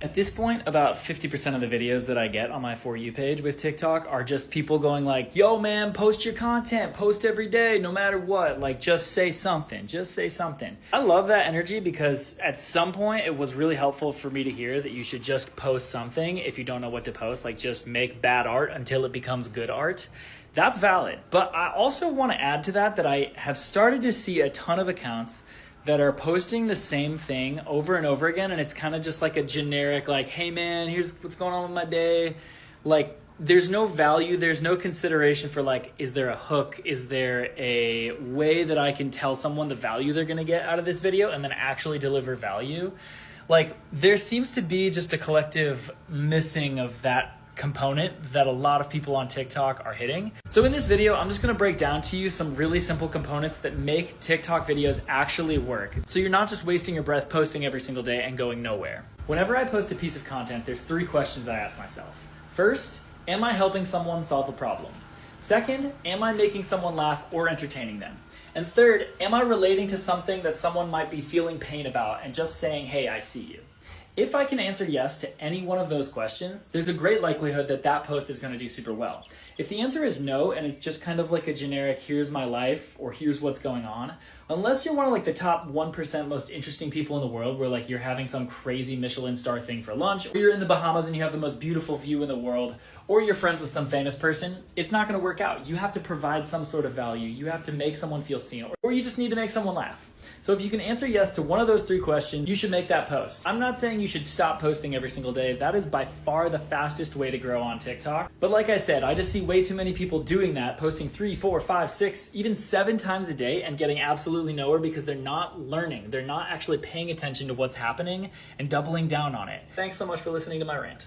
At this point, about 50% of the videos that I get on my For You page with TikTok are just people going like, yo man, post your content, post every day, no matter what, like just say something, just say something. I love that energy because at some point it was really helpful for me to hear that you should just post something if you don't know what to post, like just make bad art until it becomes good art. That's valid. But I also want to add to that I have started to see a ton of accounts that are posting the same thing over and over again, and it's kind of just like a generic like, hey man, here's what's going on with my day. Like there's no value, there's no consideration for like, is there a hook, is there a way that I can tell someone the value they're gonna get out of this video and then actually deliver value. Like there seems to be just a collective missing of that component that a lot of people on TikTok are hitting. So in this video, I'm just gonna break down to you some really simple components that make TikTok videos actually work. So you're not just wasting your breath posting every single day and going nowhere. Whenever I post a piece of content, there's 3 questions I ask myself. First, am I helping someone solve a problem? Second, am I making someone laugh or entertaining them? And third, am I relating to something that someone might be feeling pain about and just saying, hey, I see you? If I can answer yes to any one of those questions, there's a great likelihood that that post is going to do super well. If the answer is no, and it's just kind of like a generic, here's my life, or here's what's going on, unless you're one of like the top 1% most interesting people in the world, where like you're having some crazy Michelin star thing for lunch, or you're in the Bahamas and you have the most beautiful view in the world, or you're friends with some famous person, it's not going to work out. You have to provide some sort of value. You have to make someone feel seen, or you just need to make someone laugh. So if you can answer yes to one of those 3 questions, you should make that post. I'm not saying you should stop posting every single day. That is by far the fastest way to grow on TikTok. But like I said, I just see way too many people doing that, posting 3, 4, 5, 6, even 7 times a day and getting absolutely nowhere because they're not learning. They're not actually paying attention to what's happening and doubling down on it. Thanks so much for listening to my rant.